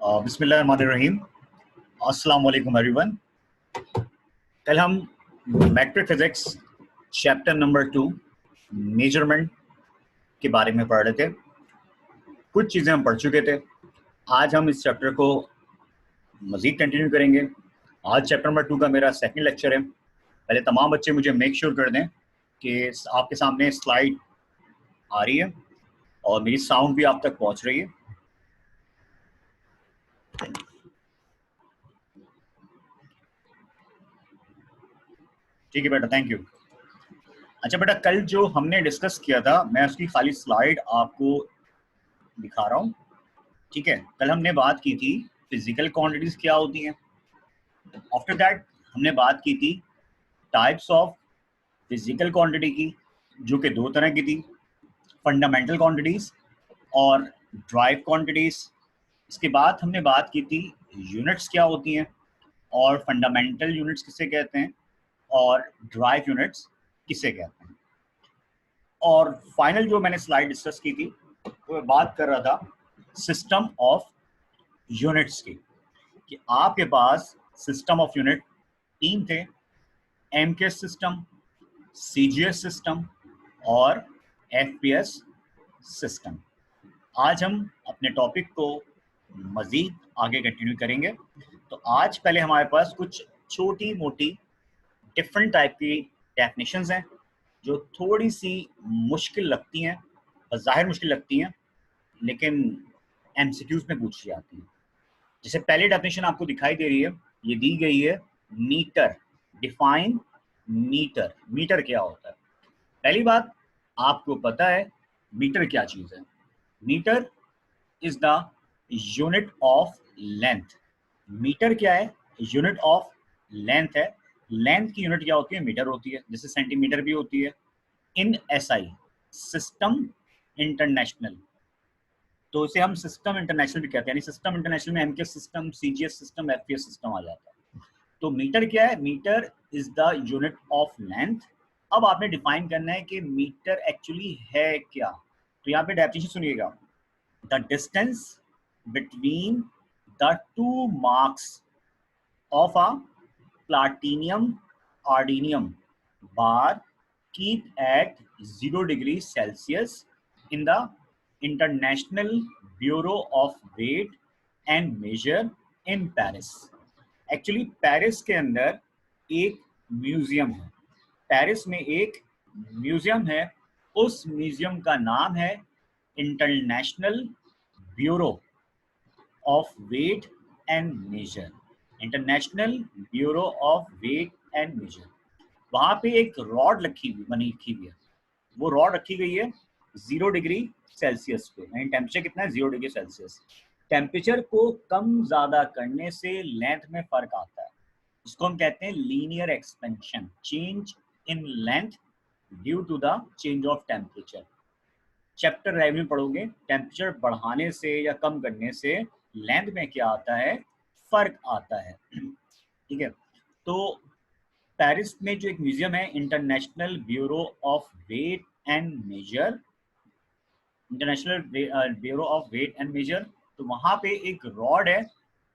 बिस्मिल्लाहिर्रहमानिर्रहीम। अस्सलाम वालेकुम एवरीवन। कल हम matric physics chapter number 2 measurement के बारे में पढ़ रहे थे। कुछ चीज़ें हम पढ़ चुके थे। आज हम इस चैप्टर को मज़ीद कंटिन्यू करेंगे। आज चैप्टर नंबर 2 का मेरा सेकंड लेक्चर है। पहले तमाम बच्चे मुझे मेक श्योर कर दें कि आपके सामने स्लाइड आ रही है और मेरी साउंड भी आप तक पहुँच रही है। ठीक है बेटा, थैंक यू। अच्छा बेटा, कल जो हमने डिस्कस किया था मैं उसकी खाली स्लाइड आपको दिखा रहा हूँ। ठीक है, कल हमने बात की थी फिजिकल क्वांटिटीज क्या होती हैं। आफ्टर दैट हमने बात की थी टाइप्स ऑफ फिजिकल क्वांटिटी की, जो कि दो तरह की थी, फंडामेंटल क्वांटिटीज और ड्राइव क्वांटिटीज। इसके बाद हमने बात की थी यूनिट्स क्या होती हैं और फंडामेंटल यूनिट्स किसे कहते हैं और ड्राइव यूनिट्स किसे कहते हैं। और फाइनल जो मैंने स्लाइड डिस्कस की थी वो मैं बात कर रहा था सिस्टम ऑफ यूनिट्स की, कि आपके पास सिस्टम ऑफ यूनिट तीन थे, एमकेएस सिस्टम, सीजीएस सिस्टम और एफपीएस सिस्टम। आज हम अपने टॉपिक को मजीद आगे कंटिन्यू करेंगे। तो आज पहले हमारे पास कुछ छोटी मोटी डिफरेंट टाइप की डेफिनेशंस हैं जो थोड़ी सी मुश्किल लगती हैं, ज़ाहिर मुश्किल लगती हैं, लेकिन एमसीक्यूज में पूछी जाती हैं। जैसे पहली डेफिनेशन आपको दिखाई दे रही है, ये दी गई है, मीटर। Define metre. मीटर क्या होता है? पहली बात, आपको पता है मीटर क्या चीज़ है? Metre is the unit of length. Metre क्या है? यूनिट ऑफ लेंथ है। लेंथ की यूनिट क्या होती है? मीटर होती है, जैसे सेंटीमीटर भी होती है। इन एसआई, सिस्टम इंटरनेशनल, तो इसे हम सिस्टम इंटरनेशनल भी कहते हैं। यानी सिस्टम इंटरनेशनल में MKS system, CGS system, FPS system आ जाता है। तो मीटर क्या है? Metre is the unit of length. अब आपने डिफाइन करना है कि मीटर एक्चुअली है क्या। तो यहाँ पे डेफिनेशन सुनिएगा, the distance between the two marks of a platinum ardenium bar keep at 0 degrees Celsius in the International Bureau of Weight and Measure in Paris। Actually Paris के अंदर एक म्यूजियम है। पेरिस में एक म्यूजियम है, उस museum का नाम है International Bureau of weight and measure. International Bureau of weight and measure. वहां पे एक रॉड रखी हुई है। वो रॉड रखी गई है 0 डिग्री सेल्सियस पे। यानी टेम्परेचर कितना है? 0 डिग्री सेल्सियस। टेम्परेचर को कम ज्यादा करने से लेंथ में फर्क आता है। इसको हम कहते हैं linear expansion, change in length due to the change of temperature. Chapter रेवन्यू पढ़ोगे, टेम्परेचर बढ़ाने से या कम करने से लेंथ में क्या आता है? फर्क आता है। ठीक है, तो पेरिस में जो एक म्यूजियम है, International Bureau of weight and measure, International Bureau of weight and measure, तो वहां पे एक रॉड है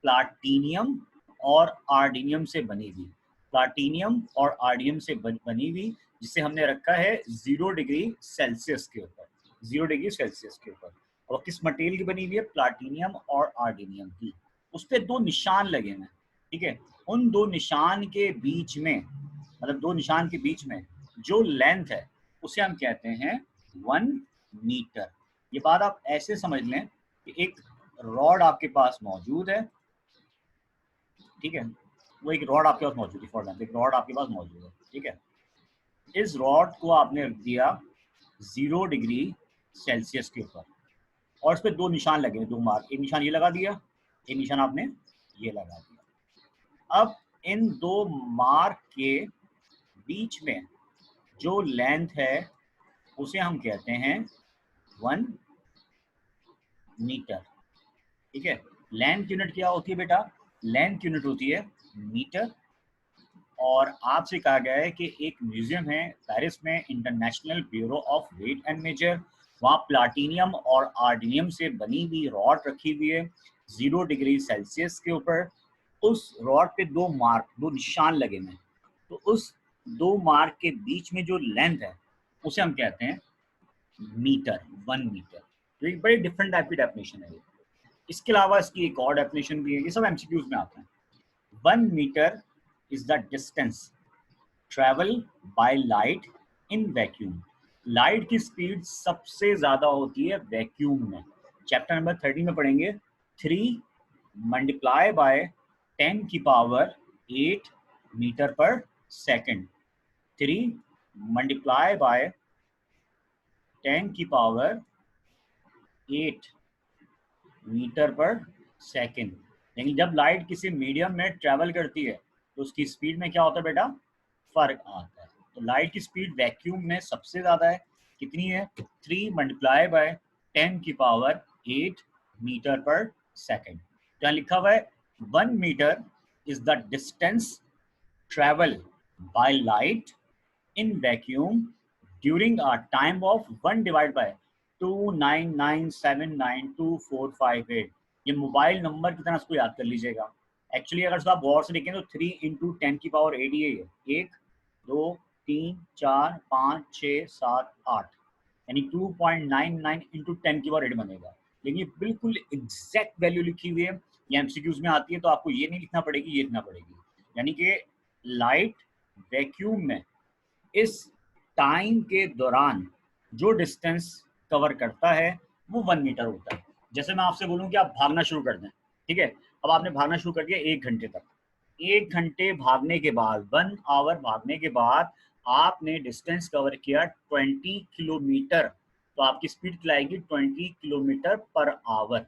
प्लाटीनियम और आर्डिनियम से बनी हुई। प्लाटीनियम और आर्डिनियम से बनी हुई, जिसे हमने रखा है 0 डिग्री सेल्सियस के ऊपर। 0 डिग्री सेल्सियस के ऊपर। और किस मटेरियल की बनी हुई है? प्लाटीनियम और आर्डिनियम की। उस पर दो निशान लगे हैं। ठीक है, उन दो निशान के बीच में, मतलब दो निशान के बीच में जो लेंथ है उसे हम कहते हैं 1 मीटर। ये बात आप ऐसे समझ लें कि एक रॉड आपके पास मौजूद है। ठीक है, वो एक रॉड आपके पास मौजूद है, फॉर एग्जाम्पल एक रॉड आपके पास मौजूद है। ठीक है, इस रॉड को आपने रख दिया 0 डिग्री सेल्सियस के ऊपर और इस पर दो निशान लगे, दो मार्क। एक निशान ये लगा दिया, एक निशान आपने ये लगा दिया। अब इन दो मार्क के बीच में जो लेंथ है उसे हम कहते हैं 1 मीटर। ठीक है, लेंथ यूनिट क्या होती है बेटा? लेंथ यूनिट होती है मीटर। और आपसे कहा गया है कि एक म्यूजियम है पेरिस में, International Bureau of weight and measure, वहाँ प्लाटीनियम और आर्डिनियम से बनी हुई रॉड रखी हुई है 0 डिग्री सेल्सियस के ऊपर उस रॉड पे दो निशान लगे हुए हैं, तो उस दो मार्क के बीच में जो लेंथ है उसे हम कहते हैं मीटर, 1 मीटर। तो एक बड़ी डिफरेंट टाइप की डेफिनेशन है ये। इसके अलावा इसकी एक और डेफिनेशन भी है, ये सब एमसीक्यूज में आता है। 1 metre is the distance travel by light in vacuum. Light की स्पीड सबसे ज्यादा होती है वैक्यूम में। चैप्टर नंबर 13 में पढ़ेंगे 3 मल्टीप्लाई बाय 10 की पावर 8 मीटर पर सेकंड। 3 मल्टीप्लाई बाय 10 की पावर 8 मीटर पर सेकंड। लेकिन जब लाइट किसी मीडियम में ट्रेवल करती है तो उसकी स्पीड में क्या होता है बेटा, फर्क आता है। तो लाइट की स्पीड वैक्यूम में सबसे ज्यादा है, कितनी है, 3 मल्टीप्लाई बाय 10 की पावर 8 मीटर पर सेकंड। क्या लिखा हुआ है, 1 metre is the distance travel by light in vacuum during a time of 1 divide by 299799248। ये मोबाइल नंबर की तरह इसको याद कर लीजिएगा। एक्चुअली अगर इसको आप गौर से देखें तो 3 इंटू 10 की पावर 8 ही है, 1 2 3 4 5 6 7 8, यानी 2.99 इंटू 10 की पावर 8 बनेगा। लेकिन ये बिल्कुल एग्जैक्ट वैल्यू लिखी हुई है, ये एमसीक्यूज में आती है, तो आपको ये नहीं लिखना पड़ेगी, ये लिखना पड़ेगी। यानी कि लाइट वैक्यूम में इस टाइम के दौरान जो डिस्टेंस कवर करता है वो 1 मीटर होता है। जैसे मैं आपसे बोलूं कि आप भागना शुरू कर दें, ठीक है, अब आपने भागना शुरू कर दिया 1 घंटे तक। 1 घंटे भागने के बाद, 1 आवर भागने के बाद आपने डिस्टेंस कवर किया 20 किलोमीटर, तो आपकी स्पीड चलाएगी 20 किलोमीटर पर आवर,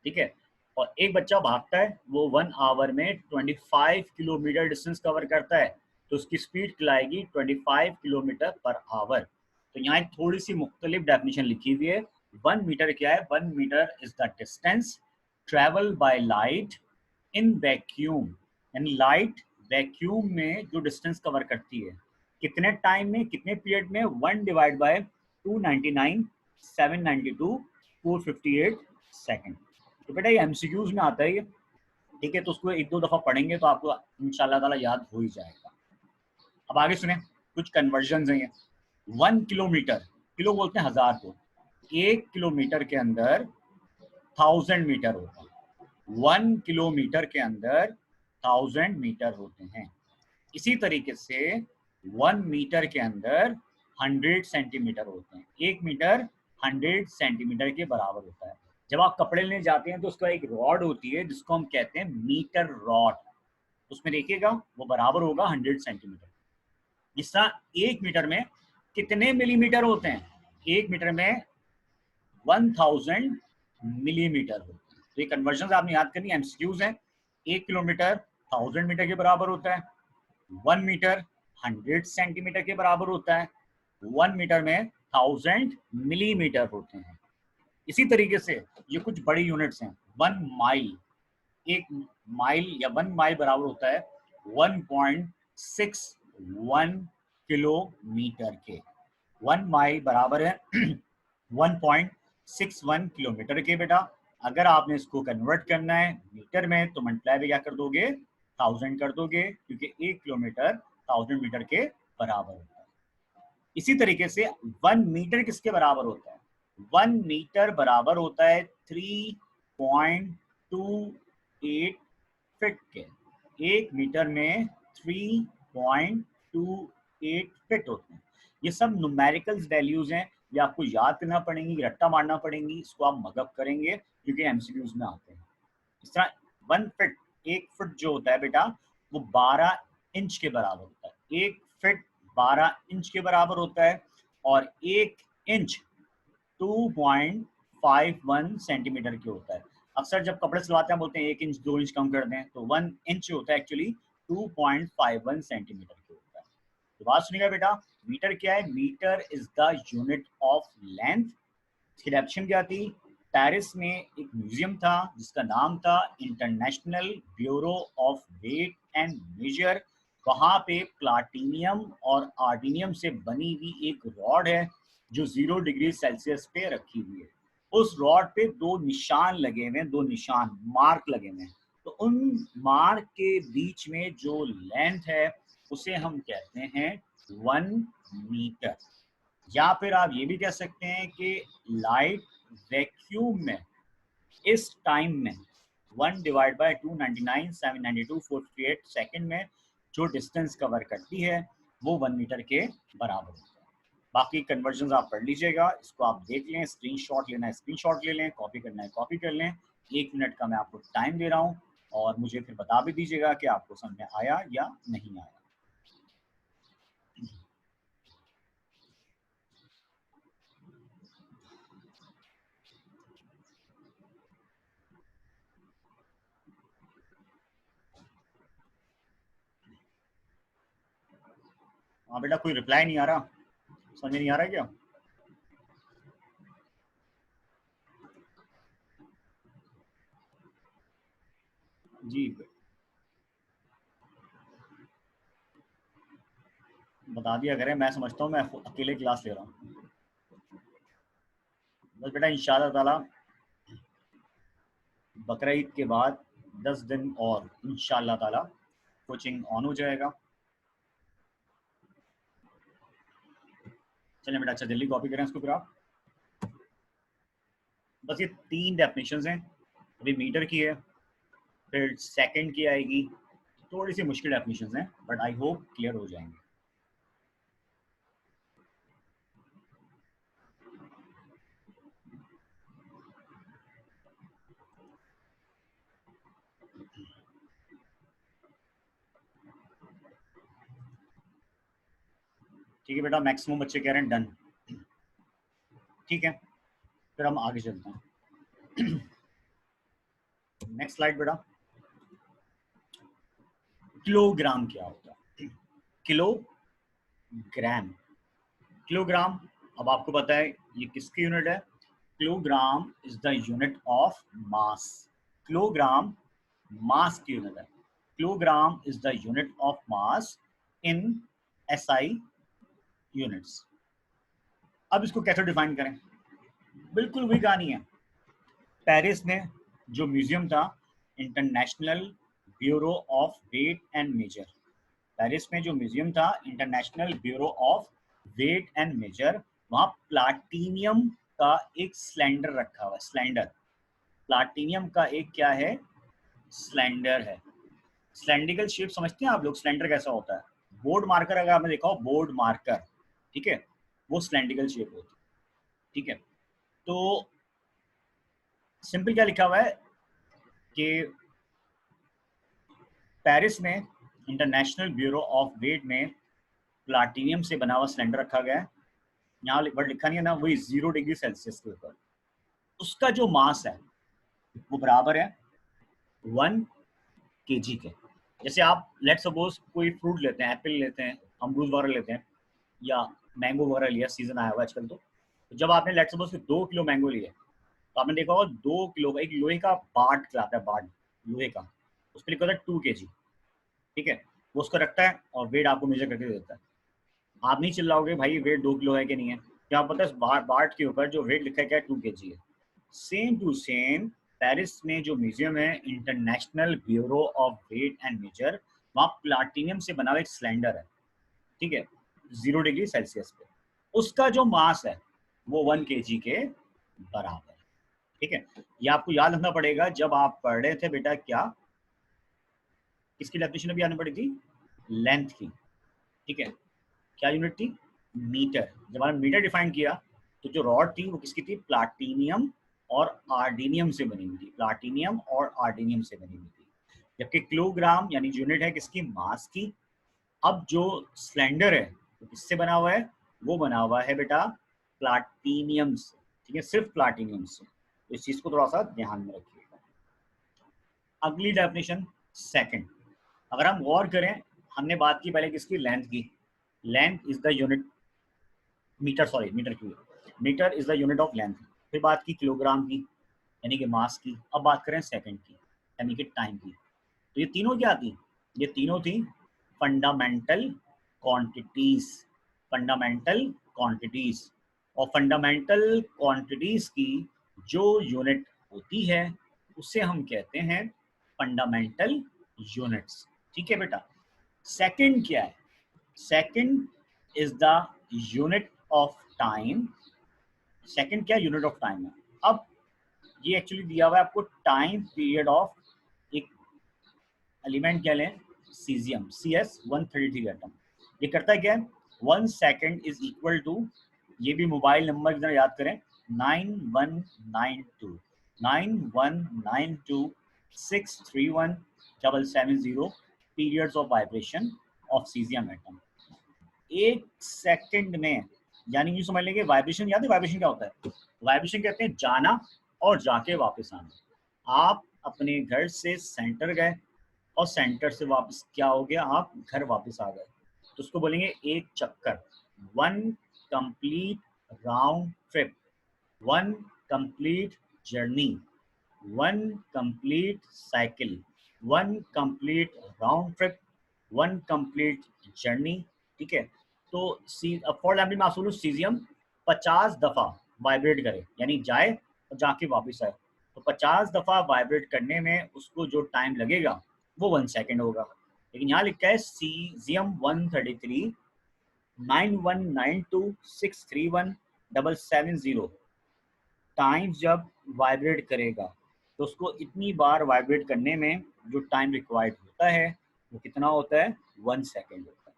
ठीक है। और एक बच्चा भागता है, वो 1 आवर में 25 किलोमीटर डिस्टेंस कवर करता है, तो उसकी स्पीड चलाएगी 25 किलोमीटर पर आवर। तो यहाँ एक थोड़ी सी मुख्तलिफ डेफिनेशन लिखी हुई है। 1 मीटर क्या है, 1 metre is the distance travel by light in vacuum, यानी लाइट वैक्यूम में जो डिस्टेंस कवर करती है, कितने टाइम में, कितने पीरियड में, 1 डिवाइड बाय 299 792 458 सेकेंड। तो बेटा ये एमसीक्यूज में आता है ये, ठीक है, तो उसको 1-2 दफा पढ़ेंगे तो आपको इंशाल्लाह ताला याद हो ही जाएगा। अब आगे सुने, कुछ कन्वर्जन है ये। 1 किलोमीटर, किलो बोलते हैं 1000 को, 1 किलोमीटर के अंदर 1000 मीटर होता है। 1 किलोमीटर के अंदर 1000 मीटर होते हैं। इसी तरीके से 1 मीटर के अंदर 100 सेंटीमीटर होते हैं। 1 मीटर 100 सेंटीमीटर के बराबर होता है। जब आप कपड़े लेने जाते हैं तो उसका एक रॉड होती है जिसको हम कहते हैं मीटर रॉड, उसमें देखिएगा वो बराबर होगा 100 सेंटीमीटर। जिस तरह 1 मीटर में कितने मिलीमीटर होते हैं, 1 मीटर में 1000 मिलीमीटर होते हैं। तो ये कन्वर्जन आपने याद करनी, एमसीक्यूज हैं। 1 किलोमीटर 1000 मीटर के बराबर होता है, 1 मीटर 100 सेंटीमीटर के बराबर होता है, 1 मीटर में 1000 मिलीमीटर होते हैं। इसी तरीके से ये कुछ बड़ी यूनिट्स हैं। 1 माइल, 1 माइल या 1 माइल बराबर होता है 1.61 किलोमीटर के। 1 माइल बराबर है 1.61 किलोमीटर के। बेटा अगर आपने इसको कन्वर्ट करना है मीटर में तो मल्टीप्लाई भी क्या कर दोगे, 1000 कर दोगे, क्योंकि 1 किलोमीटर 1000 मीटर के बराबर होता है। इसी तरीके से 1 मीटर किसके बराबर होता है, 1 मीटर बराबर होता है 3.28 फीट के। 1 मीटर में 3.28 फीट होते हैं। ये सब न्यूमेरिकल्स वैल्यूज हैं, ये आपको याद करना पड़ेंगी, रट्टा मारना पड़ेंगी, इसको आप मगअप करेंगे क्योंकि एमसीक्यूज में आते हैं। इस तरह 1 फीट, 1 फुट जो होता है बेटा वो 12 इंच के बराबर होता है। 1 फीट 12 इंच के बराबर होता है, और 1 इंच 2.51 सेंटीमीटर के होता है। अक्सर जब कपड़े सिलवाते हैं बोलते हैं 1 इंच 2 इंच कम कर दें, तो 1 इंच होता है एक्चुअली 2.51 सेंटीमीटर के होता है। तो बात सुनिएगा बेटा, मीटर क्या है, metre is the unit of length. इसकी डेफिनेशन क्या थी, पेरिस में एक म्यूजियम था जिसका नाम था International Bureau of weight and measure. वहां पे प्लाटिनियम और आर्डिनियम से बनी हुई एक रॉड है जो 0 डिग्री सेल्सियस पे रखी हुई है। उस रॉड पे दो निशान लगे हुए हैं, दो निशान मार्क लगे हुए हैं, तो उन मार्क के बीच में जो लेंथ है उसे हम कहते हैं 1 मीटर। या फिर आप ये भी कह सकते हैं कि लाइट वैक्यूम में इस टाइम में 1 डिवाइड बाई 299 792 458 सेकेंड में जो डिस्टेंस कवर करती है वो 1 मीटर के बराबर होता है। बाकी कन्वर्जन आप पढ़ लीजिएगा, इसको आप देख लें, स्क्रीनशॉट लेना है स्क्रीनशॉट ले लें, कॉपी करना है कॉपी कर लें। 1 मिनट का मैं आपको टाइम दे रहा हूँ और मुझे फिर बता भी दीजिएगा कि आपको समझ में आया या नहीं आया। हाँ बेटा, कोई रिप्लाई नहीं आ रहा, समझ नहीं आ रहा क्या? जी बता दिया करें, मैं समझता हूँ मैं अकेले क्लास ले रहा हूँ। बस बेटा इंशाल्लाह ताला बकरा ईद के बाद 10 दिन और इंशाल्लाह ताला कोचिंग ऑन हो जाएगा। चलिए बेटा, अच्छा जल्दी कॉपी करें इसको फिर आप। बस ये 3 डेफिनेशंस हैं, अभी मीटर की है, फिर सेकंड की आएगी, थोड़ी सी मुश्किल डेफिनेशंस हैं बट आई होप क्लियर हो जाएंगे। ठीक है बेटा, मैक्सिमम बच्चे कह रहे हैं डन। ठीक है, फिर हम आगे चलते हैं। नेक्स्ट स्लाइड बेटा। किलोग्राम क्या होता है? किलोग्राम, किलोग्राम, अब आपको पता है ये किसकी यूनिट है? Kilogram is the unit of mass. Kilogram mass की यूनिट है। Kilogram is the unit of mass in SI units. अब इसको कैसे डिफाइन करें? बिल्कुल वही कहानी है। पेरिस में जो म्यूजियम था, International Bureau of weight and measure, Paris में जो म्यूजियम था International Bureau of weight and measure, वहां प्लाटीनियम का एक सिलेंडर रखा हुआ है। सिलेंडर, प्लाटीनियम का एक क्या है? सिलेंडर है। सिलेंड्रिकल शेप समझते हैं आप लोग? सिलेंडर कैसा होता है? बोर्ड मार्कर, अगर आपने देखा हो बोर्ड मार्कर, ठीक है, वो सिलेंड्रिकल शेप होती है। ठीक है, तो सिंपल क्या लिखा हुआ है कि पेरिस में इंटरनेशनल ब्यूरो ऑफ वेट में प्लाटीनियम से बना हुआ सिलेंडर रखा गया है। यहाँ वर्ड लिखा नहीं है ना, वही 0 डिग्री सेल्सियस के ऊपर। उसका जो मास है वो बराबर है 1 kg के। जैसे आप लेट सपोज कोई फ्रूट लेते हैं, एप्पल लेते हैं, अमरूद वगैरह लेते हैं, या मैंगो वगैरह लिया, सीजन आया हुआ आजकल, तो जब आपने लेट सपोज 2 किलो मैंगो लिए, तो आपने देखा होगा 2 किलो का एक लोहे का बाट खिलाता है, बाट लोहे का, उस पर लिखा होता है 2 kg। ठीक है, वो उसको रखता है और वेट आपको मेजर करके दे देता है। आप नहीं चिल्लाओगे भाई वेट 2 किलो है कि नहीं है, क्या पता है बाट के ऊपर जो वेट लिखा है क्या, 2 kg है। सेम टू सेम पेरिस में जो म्यूजियम है International Bureau of weight and measure, वहाँ प्लाटीनियम से बना हुआ एक सिलेंडर है, ठीक है, 0 डिग्री सेल्सियस पे। उसका जो मास है वो 1 kg के बराबर है। ठीक है, ये आपको याद रखना पड़ेगा जब आप पढ़ रहे थे बेटा, क्या इसकी डेफिनेशन अभी आनी पड़ी थी, लेंथ की। ठीक है, क्या यूनिट थी? मीटर। जब हमने मीटर डिफाइन किया तो जो रॉड थी वो किसकी थी? प्लाटीनियम और आर्डिनियम से बनी हुई थी, प्लाटीनियम और आर्डिनियम से बनी हुई थी। जबकि किलोग्राम यानी यूनिट है किसकी? मास की। अब जो सिलेंडर है वो किससे बना हुआ है? वो बना हुआ है बेटा प्लाटीनियम से। ठीक है, सिर्फ प्लाटीनियम से, तो इस चीज को थोड़ा सा ध्यान में रखिएगा। अगली डेफिनेशन सेकंड, अगर हम गौर करें, हमने बात की पहले किसकी? लेंथ की। Length is the unit, metre, sorry metre की, metre is the unit of length. फिर बात की किलोग्राम की यानी कि मास की। अब बात करें सेकंड की यानी कि टाइम की। तो ये तीनों क्या थी? ये तीनों थी फंडामेंटल क्वांटिटीज। फंडामेंटल क्वांटिटीज, और फंडामेंटल क्वांटिटीज की जो यूनिट होती है उसे हम कहते हैं फंडामेंटल यूनिट्स। ठीक है बेटा। सेकंड क्या है? Second is the unit of time. Second क्या? यूनिट ऑफ टाइम है। अब ये एक्चुअली दिया हुआ है आपको टाइम पीरियड ऑफ एक एलिमेंट क्या लें? Caesium CS-133 atom. ये करता है क्या है? 1 सेकेंड इज इक्वल टू, ये भी मोबाइल नंबर जरा याद करें, 9192 periods of vibration of caesium atom. 1 second में, यानी यूँ समझ लेंगे वाइब्रेशन, याद है वाइब्रेशन क्या होता है? वाइब्रेशन कहते हैं जाना और जाके वापस आना। आप अपने घर से सेंटर गए और सेंटर से वापस क्या हो गया? आप घर वापस आ गए, तो उसको बोलेंगे एक चक्कर, 1 complete round trip, 1 complete journey, 1 complete cycle, 1 complete round trip, 1 complete journey. ठीक है। तो फॉर एग्जाम्पल मैं आपसे बोलूँ सीजियम 50 दफा वाइब्रेट करे, यानी जाए और जाके वापस आए, तो 50 दफा वाइब्रेट करने में उसको जो टाइम लगेगा वो 1 सेकेंड होगा। लेकिन यहाँ लिखा है सीजियम 133 9192631770 टाइम्स जब वाइब्रेट करेगा, तो उसको इतनी बार वाइब्रेट करने में जो टाइम रिक्वायर्ड होता है वो कितना होता है? 1 सेकेंड होता है।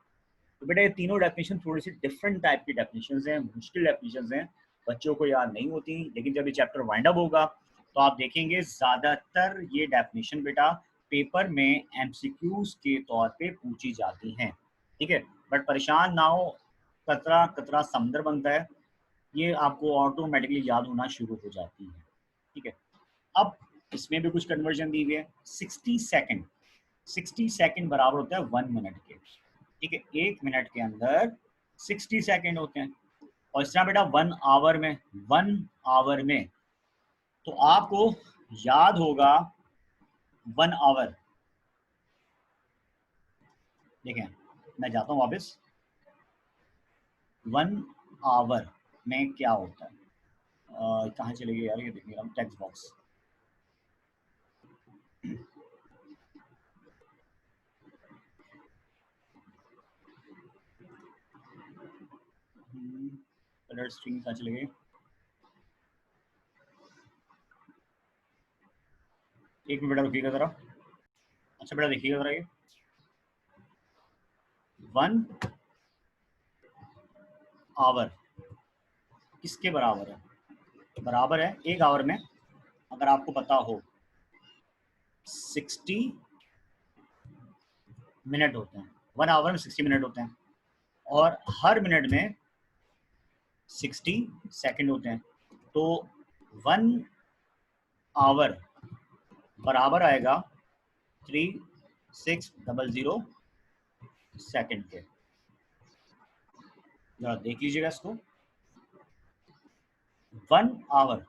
तो बेटा ये तीनों डेफिनेशन थोड़ी सी डिफरेंट टाइप की डेफिनेशन हैं, मुश्किल डेफिनेशन हैं, बच्चों को याद नहीं होती, लेकिन जब ये चैप्टर वाइंड अप होगा तो आप देखेंगे ज़्यादातर ये डेफिनेशन बेटा पेपर में MCQs के तौर पे पूछी जाती हैं। ठीक है। बट परेशान ना हो, कतरा कतरा समुंदर बनता है, ये आपको ऑटोमेटिकली याद होना शुरू हो जाती है। ठीक है। अब इसमें भी कुछ कन्वर्जन दी हुई है। 60 सेकेंड, 60 सेकेंड बराबर होता है 1 मिनट के। ठीक है। 1 मिनट के अंदर 60 सेकेंड होते हैं। और इस तरह बेटा 1 आवर में, 1 आवर में तो आपको याद होगा 1 आवर। देखें, मैं जाता हूँ वापस, 1 आवर में क्या होता है? कहाँ चले गए यार? ये देखिए हम टेक्स्ट बॉक्स, कलर स्ट्रिंग कहाँ चले गए? एक मिनट बेटा रुकिएगा जरा। अच्छा बेटा देखिएगा जरा, ये 1 आवर किसके बराबर है? बराबर है 1 आवर में, अगर आपको पता हो, 60 मिनट होते हैं। 1 आवर में 60 मिनट होते हैं और हर मिनट में 60 सेकेंड होते हैं। तो 1 आवर बराबर आएगा 3600 सेकेंड के। जरा देख लीजिएगा इसको। 1 आवर,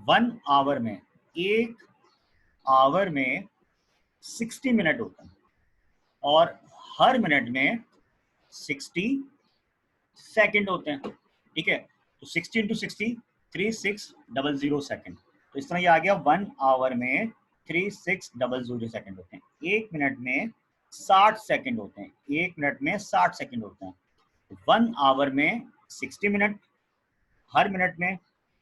1 आवर में, 1 आवर में 60 मिनट होता है और हर मिनट में 60 सेकेंड होते हैं। ठीक है। तो 60 × 60 3600 सेकेंड। तो इस तरह ये आ गया 1 आवर में 3600 सेकेंड होते हैं। 1 मिनट में 60 सेकेंड होते हैं, 1 मिनट में 60 सेकेंड होते हैं। 1 आवर में 60 मिनट, हर मिनट में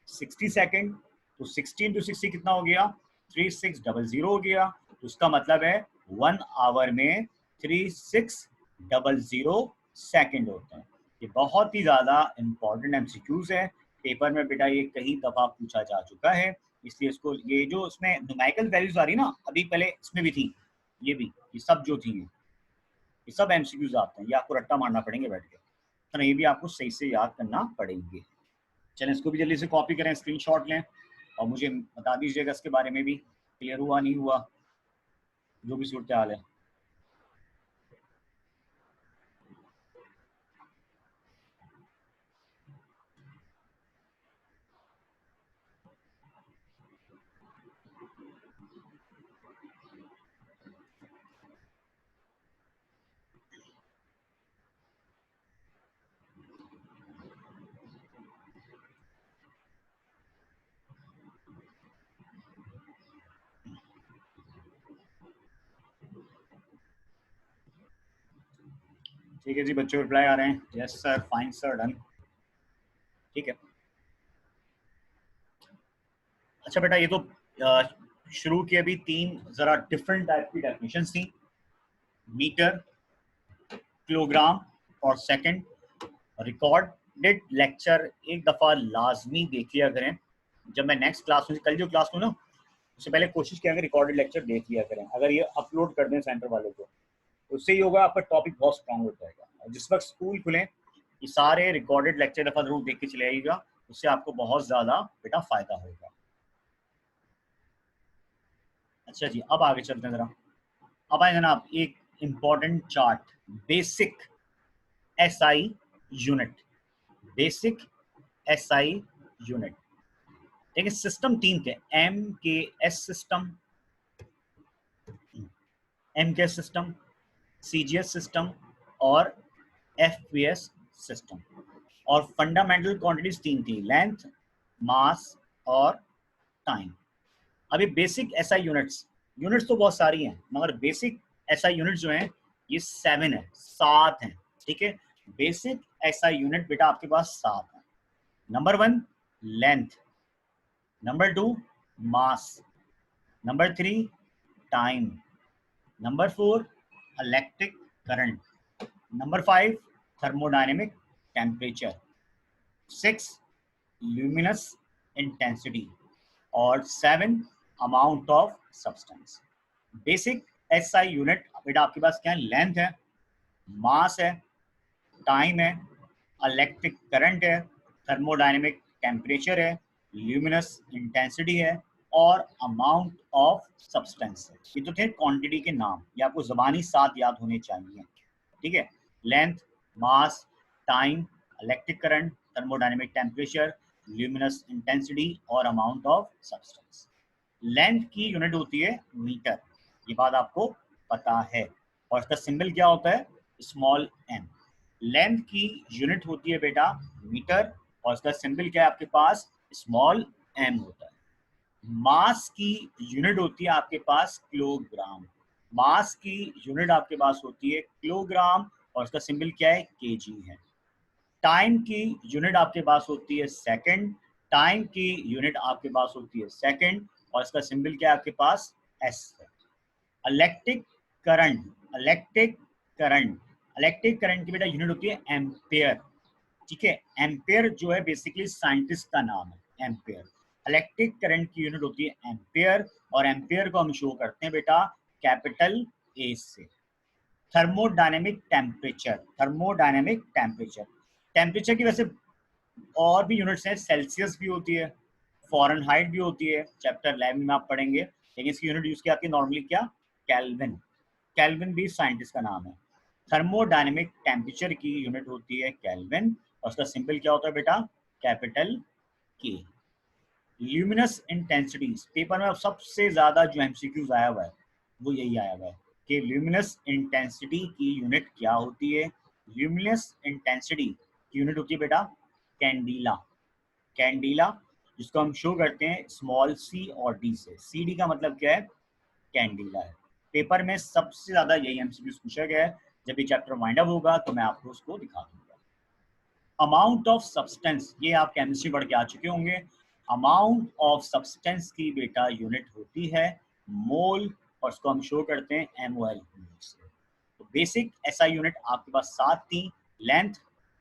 60 सेकेंड, तो 60 × 60 कितना हो गया? 3600 हो गया। तो उसका मतलब है 1 आवर में 3600 सेकेंड होते हैं। ये बहुत ही ज़्यादा इम्पोर्टेंट MCQs है, पेपर में बेटा ये कई दफ़ा पूछा जा चुका है, इसलिए इसको, ये जो इसमें न्यूमेरिकल वैल्यूज आ रही ना, अभी पहले इसमें भी थी, ये भी, ये सब जो थी ये सब MCQs आते हैं, ये आपको रट्टा मारना पड़ेंगे बैठ के, तो ये भी आपको सही से याद करना पड़ेंगे। चलें इसको भी जल्दी से कॉपी करें, स्क्रीनशॉट लें और मुझे बता दीजिएगा इसके बारे में भी, क्लियर हुआ नहीं हुआ, जो भी सूरत हाल है। ठीक है जी बच्चों, रिप्लाई आ रहे हैं, yes sir, fine sir, done. ठीक है। अच्छा बेटा, ये तो शुरू की अभी 3 जरा डिफरेंट टाइप की डेफिनेशंस थी, मीटर, किलोग्राम और सेकंड। रिकॉर्डेड लेक्चर एक दफ़ा लाजमी देख लिया करें। जब मैं नेक्स्ट क्लास में, कल जो क्लास में ना, उससे पहले कोशिश किया रिकॉर्डेड लेक्चर देख लिया करें। अगर ये अपलोड कर दें सेंटर वालों को, उससे ही होगा, आपका टॉपिक बहुत स्ट्रांग हो जाएगा। जिस वक्त स्कूल खुलें, ये सारे रिकॉर्डेड लेक्चर दफ़ा जरूर देख के चले आइएगा, उससे आपको बहुत ज़्यादा बेटा फ़ायदा होगा। अच्छा जी, अब आगे चलते हैं ज़रा। अब आए जनाब एक important chart, basic SI unit. Basic SI unit. देखिए सिस्टम 3 थे, एम के एस सिस्टम, एम के एस सिस्टम, सीजीएस सिस्टम और एफपीएस सिस्टम। और फंडामेंटल क्वांटिटीज 3 थी, लेंथ, मास और टाइम। अभी बेसिक एसआई यूनिट्स, यूनिट्स तो बहुत सारी हैं, मगर बेसिक एसआई यूनिट्स जो हैं ये 7 है, 7 हैं। ठीक है, बेसिक एसआई यूनिट बेटा आपके पास 7 है। Number 1 length, number 2 mass, number 3 time, number 4 electric current, number 5 thermodynamic temperature, 6 luminous intensity और 7 amount of substance. Basic SI unit बेटा आपके पास क्या है, लेंथ है, मास है, टाइम है, इलेक्ट्रिक करंट है, थर्मोडायनेमिक टेम्परेचर है, ल्यूमिनस इंटेंसिटी है और अमाउंट ऑफ सब्सटेंस है। ये तो थे क्वांटिटी के नाम, ये आपको ज़बानी साथ याद होने चाहिए। ठीक है, length, mass, time, electric current, thermodynamic temperature, luminous intensity और अमाउंट ऑफ सब्सटेंस। लेंथ की यूनिट होती है मीटर, ये बात आपको पता है, और इसका सिंबल क्या होता है, स्मॉल एम। लेंथ की यूनिट होती है बेटा मीटर, और इसका सिंबल क्या है आपके पास, स्मॉल एम होता है। मास की यूनिट होती है आपके पास किलोग्राम, मास की यूनिट आपके पास होती है किलोग्राम, और इसका सिंबल क्या है, केजी है। टाइम की यूनिट आपके पास होती है सेकंड, टाइम की यूनिट आपके पास होती है सेकंड, और इसका सिंबल क्या है आपके पास, एस है। Electric current, electric current, electric current की बेटा यूनिट होती है एम्पेयर। ठीक है, एम्पेयर जो है बेसिकली साइंटिस्ट का नाम है, एम्पेयर। इलेक्ट्रिक करंट की यूनिट होती है एम्पेयर, और एम्पेयर को हम शो करते हैं बेटा कैपिटल ए से। Thermodynamic temperature, thermodynamic temperature, temperature की वैसे और भी यूनिट्स हैं, सेल्सियस भी होती है, फॉरेनहाइट भी होती है, चैप्टर 11 में आप पढ़ेंगे, लेकिन इसकी यूनिट यूज की आती है नॉर्मली क्या, केल्विन। केल्विन भी साइंटिस्ट का नाम है। थर्मोडायनेमिक टेम्परेचर की यूनिट होती है केल्विन, और उसका सिंबल क्या होता है बेटा, कैपिटल के। ल्यूमिनस इंटेंसिटीज, पेपर में सबसे ज्यादा जो एमसीक्यूज आया हुआ है वो यही आया हुआ है कि ल्यूमिनस इंटेंसिटी की यूनिट क्या होती है। ल्यूमिनस इंटेंसिटी की यूनिट होती है बेटा कैंडीला, कैंडीला, जिसको हम शो करते हैं स्मॉल सी और डी से। सी डी का मतलब क्या है, कैंडीला है। पेपर में सबसे ज्यादा यही एमसीक्यूज पूछा गया है। जब ये चैप्टर वाइंड अप होगा तो मैं आपको उसको दिखा दूंगा। अमाउंट ऑफ सब्सटेंस, ये आप केमिस्ट्री पढ़ के आ चुके होंगे। अमाउंट ऑफ सब्सटेंस की बेटा यूनिट होती है मोल, और उसको हम शो करते हैं एमओएल से। तो बेसिक एसआई यूनिट आपके पास 7 थी, length,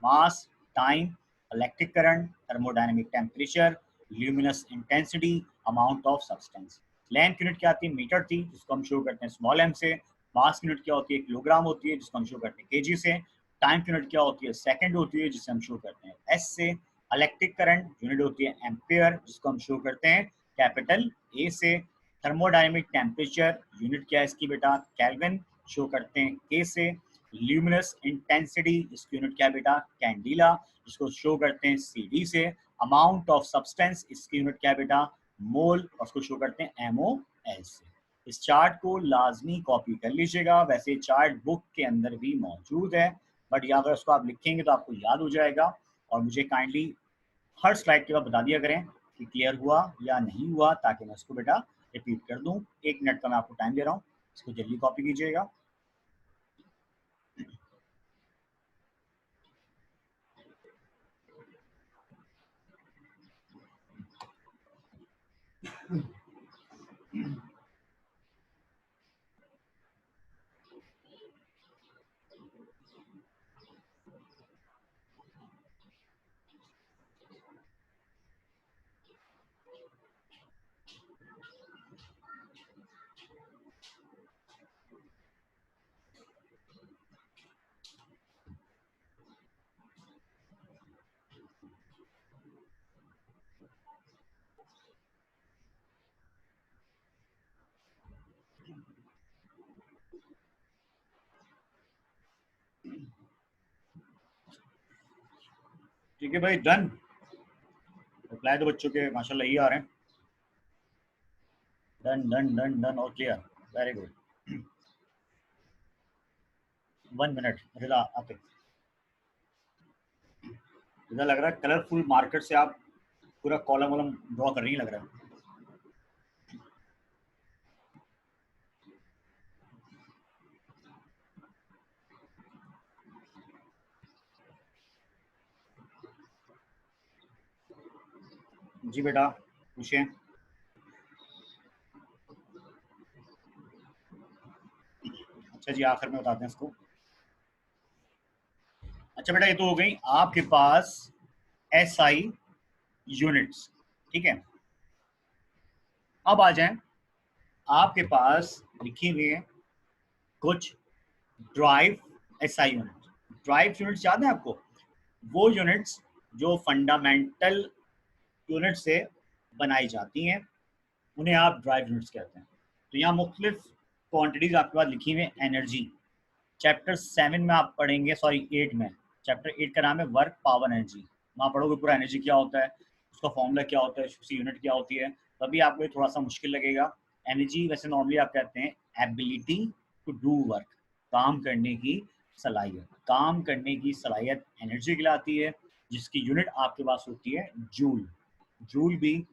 mass, time, electric current, thermodynamic temperature, luminous intensity, amount of substance. Length unit क्या आती है, मीटर थी, जिसको हम शो करते हैं स्मॉल एम से। मास यूनिट क्या होती है, किलोग्राम होती है, जिसको हम शो करते हैं केजी से। टाइम यूनिट क्या होती है, सेकंड होती है, जिसे हम शो करते हैं एस से। इलेक्ट्रिक करंट यूनिट होती है एम्पेयर, जिसको हम शो करते हैं कैपिटल ए से। थर्मोडायनेमिक टेम्परेचर यूनिट क्या है इसकी बेटा, केल्विन, शो करते हैं के से। ल्यूमिनस इंटेंसिटी, इसकी यूनिट क्या है बेटा, कैंडीला, जिसको शो करते हैं सी डी से। अमाउंट ऑफ सब्सटेंस, इसकी यूनिट क्या है बेटा, मोल, और उसको शो करते हैं एमओ एल से। इस चार्ट को लाजमी कॉपी कर लीजिएगा, वैसे चार्ट बुक के अंदर भी मौजूद है, बट या अगर उसको आप लिखेंगे तो आपको याद हो जाएगा। और मुझे काइंडली हर स्लाइड के बाद बता दिया करें कि क्लियर हुआ या नहीं हुआ, ताकि मैं इसको बेटा रिपीट कर दूं। 1 मिनट का मैं आपको टाइम दे रहा हूँ, इसको जल्दी कॉपी कीजिएगा। ठीक है भाई, डन। रिप्लाई तो बच्चों के माशाल्लाह यही आ रहे हैं। डन डन डन डन और क्लियर, वेरी गुड। 1 मिनट रिदा आते। रिदा लग रहा है कलरफुल मार्कर से आप पूरा कॉलम वॉलम ड्रॉ कर रही है, लग रहा है। जी बेटा पूछिए। अच्छा जी, आखिर में बताते हैं इसको। अच्छा बेटा, ये तो हो गई आपके पास SI यूनिट्स, ठीक है। अब आ जाएं, आपके पास लिखी हुई है कुछ drive SI unit. Drive units याद है आपको? वो यूनिट्स जो फंडामेंटल यूनिट से बनाई जाती हैं, उन्हें आप ड्राइव यूनिट्स कहते हैं। तो यहाँ मुख्तलिफ क्वांटिटीज आपके पास लिखी हुई है। एनर्जी चैप्टर 7 में आप पढ़ेंगे, सॉरी 8 में, चैप्टर 8 का नाम है वर्क पावर एनर्जी। वहाँ पढ़ोगे पूरा एनर्जी क्या होता है, उसका फॉर्मूला क्या होता है, उसकी यूनिट क्या होती है। तभी आपको ये थोड़ा सा मुश्किल लगेगा। एनर्जी वैसे नॉर्मली आप कहते हैं एबिलिटी टू डू वर्क, काम करने की सलाहियत। काम करने की सलाहियत एनर्जी कहलाती है, जिसकी यूनिट आपके पास होती है जूल। जूल भी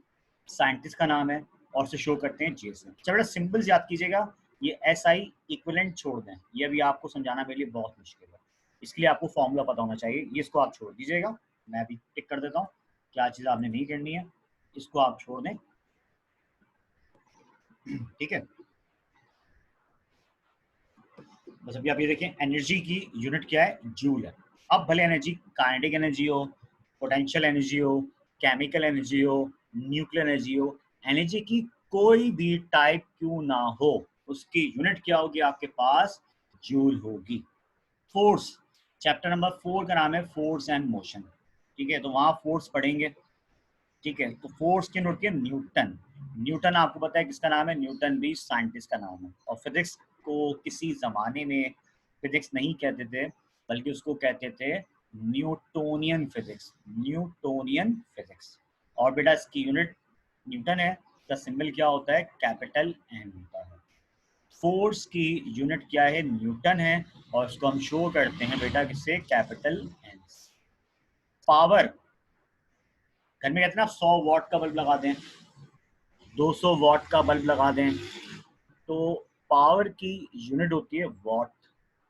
साइंटिस्ट का नाम है और उसे शो करते हैं जे से। चलो सिंपल्स याद कीजिएगा। ये SI इक्विवेलेंट छोड़ दें, ये अभी आपको समझाना मेरे लिए बहुत मुश्किल है, इसके लिए आपको फॉर्मूला पता होना चाहिए। ये इसको आप छोड़ दीजिएगा, मैं अभी टिक कर देता हूँ क्या चीज़ आपने नहीं करनी है, इसको आप छोड़ दें, ठीक है। बस अभी आप ये देखें, एनर्जी की यूनिट क्या है, जूल है। अब भले एनर्जी काइनेटिक एनर्जी हो, पोटेंशियल एनर्जी हो, केमिकल एनर्जी हो, न्यूक्लियर एनर्जी हो, एनर्जी की कोई भी टाइप क्यों ना हो, उसकी यूनिट क्या होगी आपके पास, जूल होगी। फोर्स, चैप्टर नंबर 4 का नाम है फोर्स एंड मोशन, ठीक है। तो वहां फोर्स पढ़ेंगे, ठीक है। तो फोर्स की यूनिट है न्यूटन। न्यूटन आपको पता है किसका नाम है, न्यूटन भी साइंटिस्ट का नाम है। और फिजिक्स को किसी जमाने में फिजिक्स नहीं कहते थे, बल्कि उसको कहते थे न्यूटोनियन फिजिक्स, न्यूटोनियन फिजिक्स। और बेटा इसकी यूनिट न्यूटन है, इसका सिंबल क्या होता है, कैपिटल एन होता है। फोर्स की यूनिट क्या है, न्यूटन है, और उसको हम शो करते हैं बेटा किससे, कैपिटल एन। पावर, घर में कहते हैं ना 100 वाट का बल्ब लगा दें, 200 वाट का बल्ब लगा दें, तो पावर की यूनिट होती है वॉट।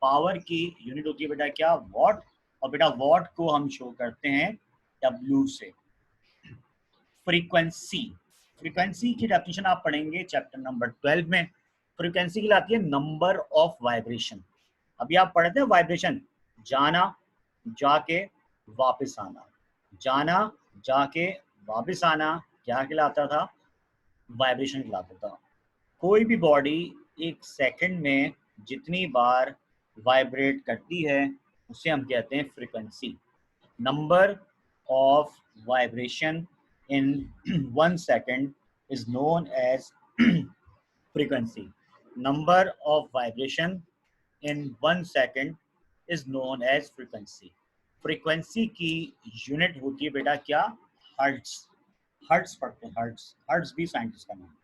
पावर की यूनिट होती है बेटा क्या, वॉट। और बेटा वॉट को हम शो करते हैं W से। फ्रीक्वेंसी, फ्रीक्वेंसी की डेफिनेशन आप पढ़ेंगे चैप्टर नंबर 12 में। फ्रीक्वेंसी कहलाती है नंबर ऑफ वाइब्रेशन। अभी आप पढ़ते हैं वाइब्रेशन, जाना जाके वापस आना, जाना जाके वापस आना, क्या कहलाता था, वाइब्रेशन कहलाता था। कोई भी बॉडी एक सेकंड में जितनी बार वाइब्रेट करती है, उसे हम कहते हैं frequency. Number of vibration in 1 second is known as frequency. Number of vibration in 1 second is known as frequency. Frequency की यूनिट होती है बेटा क्या, हर्ट्स। हर्ट्स पढ़ते हैं, हर्ट्स, हर्ट्स भी साइंटिस्ट का नाम है।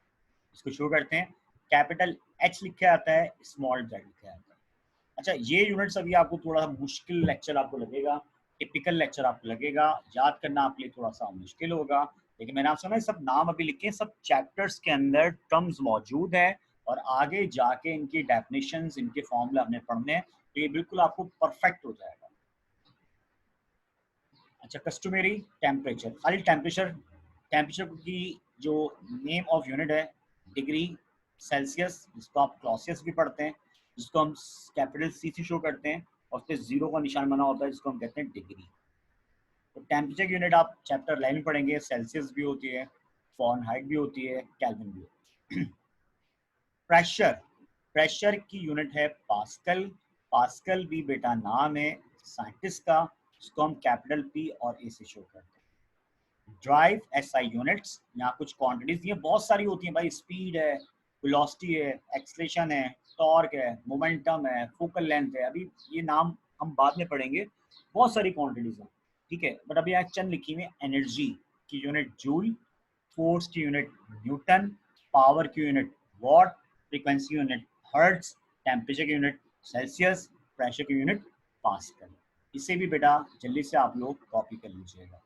इसको शो करते हैं, कैपिटल H लिखा आता है, स्मॉल z लिखा आता है। अच्छा, ये यूनिट्स अभी आपको थोड़ा सा मुश्किल लेक्चर आपको लगेगा, टिपिकल लेक्चर आपको लगेगा, याद करना आपके लिए थोड़ा सा मुश्किल होगा। लेकिन मैंने आपसे ना सब नाम अभी लिखे हैं, सब चैप्टर्स के अंदर टर्म्स मौजूद हैं, और आगे जाके इनकी डेफिनेशंस, इनके फॉर्मूला हमने पढ़ने हैं, तो ये बिल्कुल आपको परफेक्ट हो जाएगा। अच्छा, कस्टमरी टेम्परेचर, खाली टेम्परेचर, टेम्परेचर की जो नेम ऑफ यूनिट है डिग्री सेल्सियस, जिसको आप क्लॉसियस भी पढ़ते हैं, जिसको हम कैपिटल सी से शो करते हैं, और फिर जीरो का निशान बना होता है जिसको हम कहते हैं डिग्री। तो टेम्परेचर यूनिट आप चैप्टर 11 में पढ़ेंगे, सेल्सियस भी होती है, फॉरेनहाइट भी होती है, केल्विन भी होती है। प्रेशर, प्रेशर की यूनिट है पास्कल। पास्कल भी बेटा नाम है साइंटिस्ट का, जिसको हम कैपिटल पी और ए से शो करते हैं। ड्राइव एसआई यूनिट्स, यहाँ कुछ क्वांटिटीज ये बहुत सारी होती हैं भाई, स्पीड है, वेलोसिटी है, एक्सलेशन है, टॉर्क है, मोमेंटम है, फोकल लेंथ है, अभी ये नाम हम बाद में पढ़ेंगे, बहुत सारी क्वांटिटीज हैं, ठीक है। बट अभी यहाँ चंद लिखी हुई, एनर्जी की यूनिट जूल, फोर्स की यूनिट न्यूटन, पावर की unit what, frequency unit hertz, temperature की यूनिट सेल्सियस, प्रेशर की यूनिट पास्कल। इसे भी बेटा जल्दी से आप लोग कॉपी कर लीजिएगा।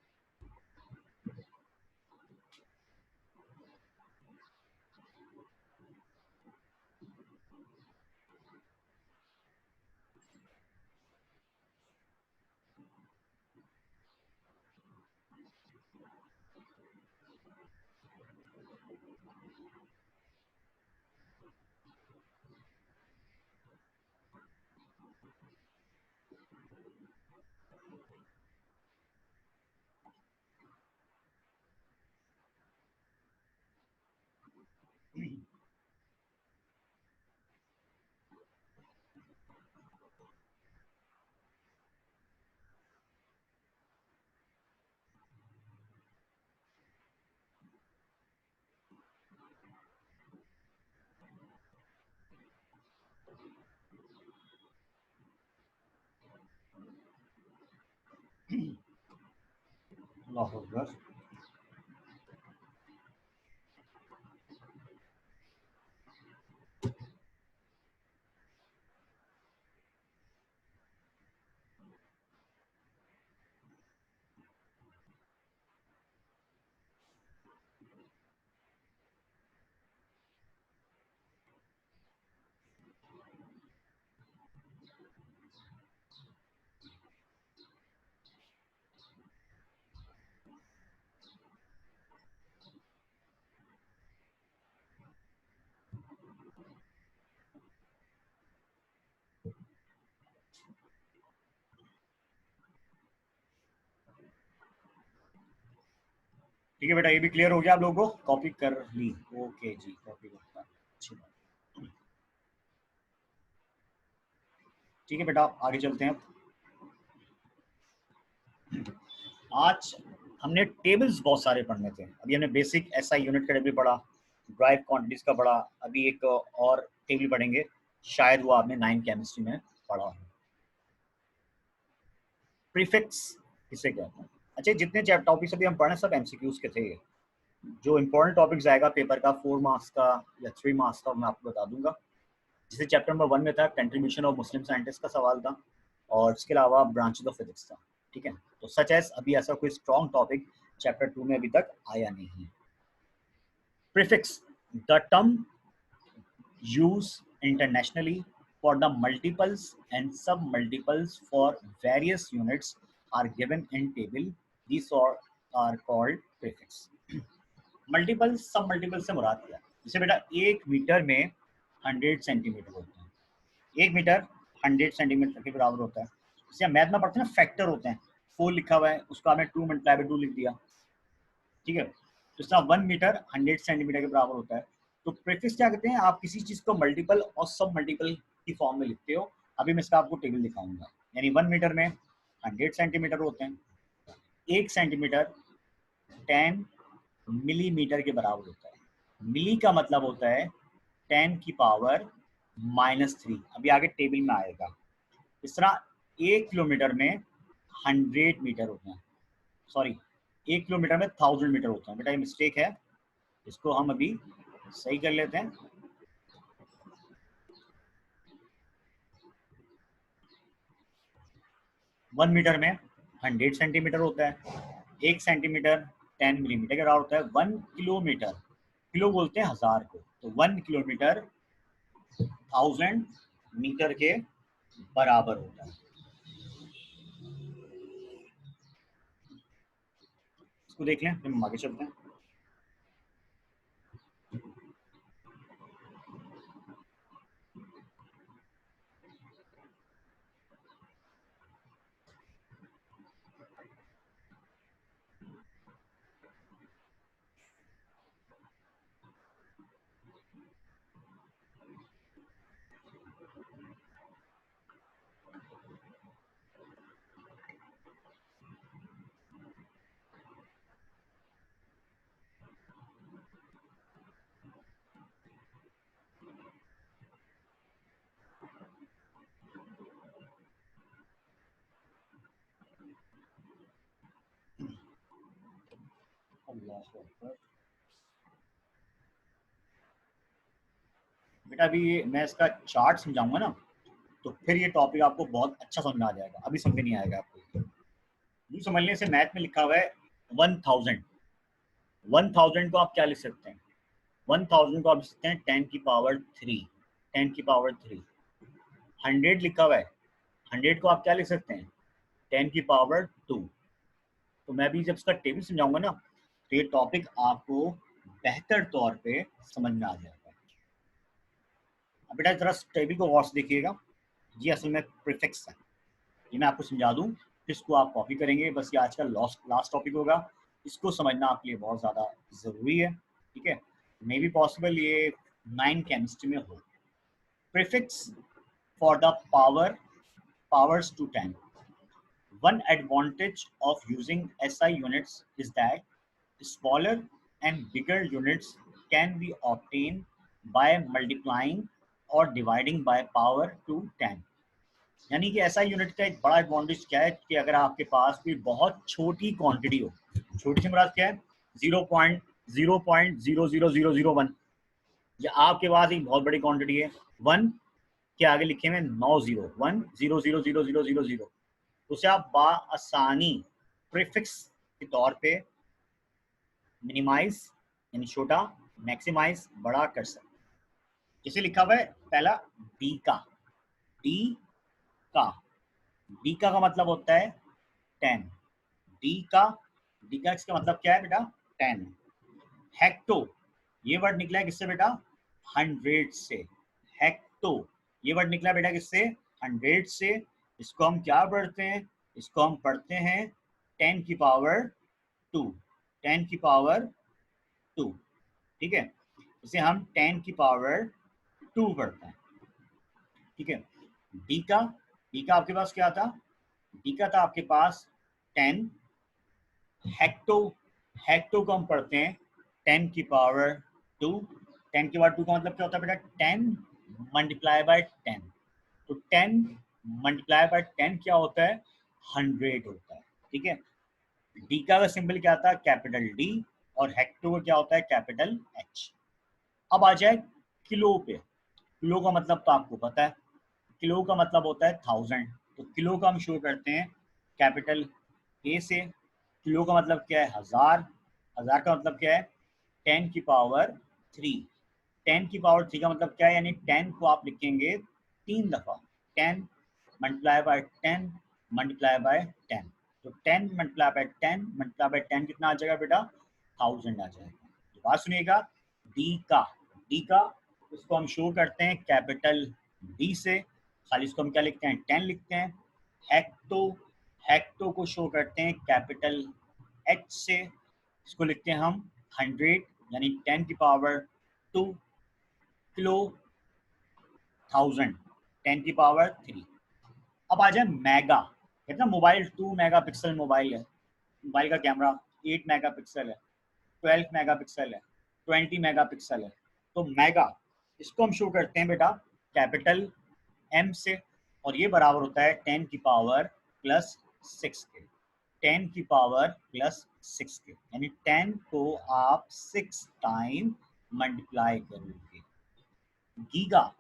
अल्लाह अकबर। ठीक है बेटा, ये भी क्लियर हो गया आप लोगों को, कॉपी कर ली, ओके जी, कॉपी करता, अच्छी बात। ठीक है बेटा, आगे चलते हैं। आज हमने टेबल्स बहुत सारे पढ़ने थे, अभी हमने बेसिक एसआई यूनिट का टेबल पढ़ा, ड्राइव क्वांटिटीज का पढ़ा, अभी एक और टेबल पढ़ेंगे, शायद वो आपने 9 केमिस्ट्री में पढ़ा है। प्रीफिक्स किसे कहते हैं? अच्छा, जितने टॉपिक्स अभी हम पढ़े सब एमसीक्यूज के थे। जो इंपॉर्टेंट टॉपिक्स आएगा पेपर का 4 मार्क्स का या 3 मार्क्स का, मैं आपको बता दूंगा। जैसे चैप्टर नंबर 1 में था कंट्रीब्यूशन ऑफ मुस्लिम साइंटिस्ट का सवाल था, और इसके अलावा ब्रांचेस ऑफ फिजिक्स था, ठीक है। तो सच एज अभी ऐसा कोई स्ट्रॉन्ग टॉपिक चैप्टर 2 में अभी तक आया नहीं है। Prefix, the term used internationally for the multiples and sub-multiples for various units are given in table. These are called prefix. Multiple सब मल्टीपल से मुराद क्या है? जैसे बेटा 1 मीटर में 100 सेंटीमीटर होते हैं, 1 मीटर 100 सेंटीमीटर के बराबर होता है। जैसे मैथ में पढ़ते हैं ना, फैक्टर होते हैं, 4 लिखा हुआ है उसको आपने 2 मल्टीप्लाई बाय 2 लिख दिया, ठीक है। तो इसका 1 मीटर 100 सेंटीमीटर के बराबर होता है। तो प्रीफिक्स क्या कहते हैं? आप किसी चीज को मल्टीपल और सब मल्टीपल की फॉर्म में लिखते हो। अभी मैं इसका आपको टेबल दिखाऊंगा। यानी 1 मीटर में 100 सेंटीमीटर होते हैं, 1 सेंटीमीटर 10 मिलीमीटर के बराबर होता है। मिली का मतलब होता है 10 की पावर -3। अभी आगे टेबल में आएगा। इस तरह 1 किलोमीटर में 100 मीटर होते हैं, सॉरी 1 किलोमीटर में 1000 मीटर होते हैं। बेटा ये मिस्टेक है, इसको हम अभी सही कर लेते हैं। 1 मीटर में 100 सेंटीमीटर होता है, 1 सेंटीमीटर 10 मिलीमीटर के बराबर होता है। 1 किलोमीटर, किलो बोलते हैं 1000 को, तो 1 किलोमीटर 1000 मीटर के बराबर होता है। इसको देख लें, फिर हम आगे चलते हैं। बेटा अभी मैं इसका चार्ट समझाऊंगा ना, तो फिर ये टॉपिक आपको बहुत अच्छा समझ में आ जाएगा, अभी समझ नहीं आएगा आपको। यूँ समझने से मैथ में लिखा हुआ है 1000। 1000 को आप क्या लिख सकते हैं? 1000 को आप लिख सकते हैं 10 की पावर 3। 10 की पावर 3। 100 लिखा हुआ है, 100 को आप क्या लिख सकते हैं? 10 की पावर 2। तो मैं भी जब इसका टेबल समझाऊंगा ना, तो ये टॉपिक आपको बेहतर तौर पे समझ में आ जाएगा। अब बेटा जरा टेबल को गौर से देखिएगा, ये असल में प्रीफिक्स है। ये मैं आपको समझा दूं, इसको आप कॉपी करेंगे, बस ये आज का लास्ट टॉपिक होगा, इसको समझना आपके लिए बहुत ज़्यादा ज़रूरी है। ठीक है, मे बी पॉसिबल ये 9 केमिस्ट्री में हो। Prefix for the powers to 10. One advantage of using SI units is that smaller and bigger units can be obtained by multiplying or dividing by power to 10. यानी कि SI unit का एक बड़ा advantage क्या है कि अगर आपके पास कोई बहुत छोटी क्वांटिटी हो, छोटी से मुराद क्या है? 0.0000001, या आपके पास एक बहुत बड़ी क्वांटिटी है 1 के आगे लिखे हुए 9 जीरो, 1 0 0 0 0 0 0, उसे आप आसानी प्रीफिक्स के तौर पे मिनिमाइज यानी छोटा, मैक्सिमाइज बड़ा कर सकते हैं। जैसे लिखा हुआ है पहला डी का, डी का, डी का मतलब होता है 10। डी का, डी का इसका मतलब क्या है बेटा? 10। हेक्टो, ये वर्ड निकला है किससे बेटा? 100 से। हेक्टो, ये वर्ड निकला बेटा किससे? 100 से। इसको हम क्या पढ़ते हैं? इसको हम पढ़ते हैं 10 की पावर 2। 10 की पावर 2, ठीक है, इसे हम 10 की पावर 2 पढ़ते हैं। ठीक है, डी का, डी का आपके पास क्या था? डी का था आपके पास 10। हेक्टो, हेक्टो को हम पढ़ते हैं 10 की पावर 2। 10 की पावर 2 का मतलब क्या होता है बेटा? 10 मल्टीप्लाई बाय 10। तो 10 मल्टीप्लाई बाय 10 क्या होता है? 100 होता है। ठीक है, डी का सिंबल क्या था? कैपिटल डी, और हेक्टो का क्या होता है? Capital H. अब आ जाए किलो पे। किलो का मतलब तो आपको पता है, किलो का मतलब होता है 1000। तो किलो का हम शो करते हैं कैपिटल ए से। किलो का मतलब क्या है? 1000। 1000 का मतलब क्या है? 10 की पावर 3। 10 की पावर 3 का मतलब क्या है? यानी 10 को आप लिखेंगे 3 दफा, 10 मल्टीप्लाई बाय 10 मल्टीप्लाई बाय 10। तो 10 मल्टीप्लाई बाय 10 मल्टीप्लाई बाय 10 कितना आ जाएगा बेटा? 1000 आ जाएगा। तो बात सुनिएगा, डी का, डी का उसको हम शो करते हैं कैपिटल डी से, खाली इसको हम क्या लिखते हैं? 10 लिखते हैं। हेक्टो, हेक्टो को शो करते हैं कैपिटल एच से, इसको लिखते हैं हम 100 यानी 10 की पावर 2 किलो 1000, 10 की पावर 3। अब आ जाए मेगा। कहते हैं मोबाइल 2 मेगापिक्सल मोबाइल है, मोबाइल का कैमरा 8 मेगापिक्सल है, 12 मेगापिक्सल है, 20 मेगापिक्सल है। तो मेगा, इसको हम शो करते हैं बेटा कैपिटल एम से, और ये बराबर होता है 10 की पावर प्लस 6 के। 10 की पावर प्लस 6 के, यानी 10 को आप 6 टाइम मल्टीप्लाई करोगे। गीगा,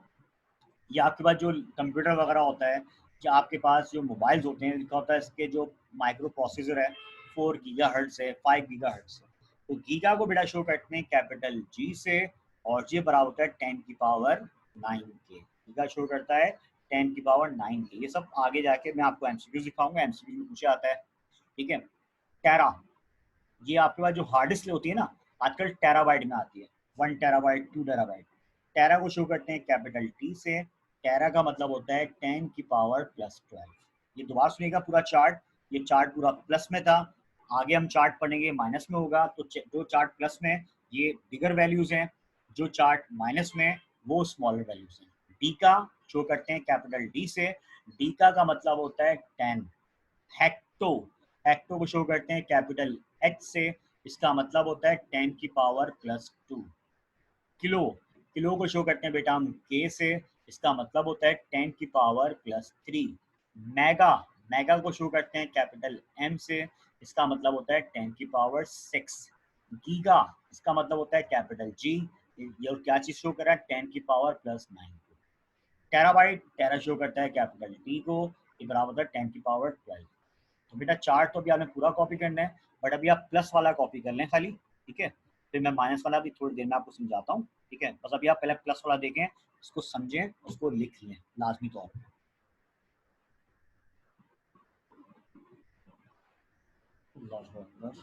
ये आपके पास जो कंप्यूटर वगैरह होता है, कि आपके पास जो मोबाइल्स होते हैं, लिखा होता है इसके जो माइक्रो प्रोसेसर है 4 गीगाहर्ट्ज़ है, 5 गीगाहर्ट्ज़ है। तो गीगा को बेटा शो करते हैं कैपिटल जी से, और ये बराबर होता है 10 की पावर 9 के। गीगा शो करता है 10 की पावर 9 के। ये सब आगे जाके मैं आपको एमसीक्यू दिखाऊंगा, एमसीक्यू में पूछा आता है। ठीक है, टेरा, ये आपके पास जो हार्ड डिस्क होती है ना, आजकल टेराबाइट में आती है, 1 टेराबाइट, 2 टेराबाइट। टेरा को शो करते हैं कैपिटल टी से। टेरा का मतलब होता है 10 की पावर प्लस 12। ये दोबारा सुनिएगा पूरा चार्ट, ये चार्ट पूरा प्लस में था, आगे हम चार्ट पढ़ेंगे माइनस में होगा। तो जो चार्ट प्लस में ये बिगर वैल्यूज हैं, जो चार्ट माइनस में वो स्मॉलर वैल्यूज हैं। डी का शो करते हैं कैपिटल डी से, डी का मतलब होता है 10। हेक्टो, हेक्टो को शो करते हैं कैपिटल एच से, इसका मतलब होता है 10 की पावर प्लस 2। किलो, किलो को शो करते हैं बेटा हम के से, इसका मतलब होता है 10 की पावर प्लस 3। मेगा, मेगा को शो करते हैं कैपिटल एम से, इसका मतलब होता है 10 की पावर 6। गीगा इसका मतलब होता है कैपिटल जी। ये क्या चीज शो कर रहा है, 10 की पावर +9। टेराबाइट, टेरा शो करता है कैपिटल टी को, ये बराबर होता है 10 की पावर 12। तो बेटा चार्ट तो अभी आपने पूरा कॉपी करना है, बट अभी आप प्लस वाला कॉपी कर लें खाली, ठीक है। फिर मैं माइनस वाला भी थोड़ी देर में आपको समझाता हूँ, ठीक है। बस अभी आप पहले प्लस वाला देखें, उसको समझें, उसको लिख लें लाजमी तौर पर। अल्लाहू अकबर।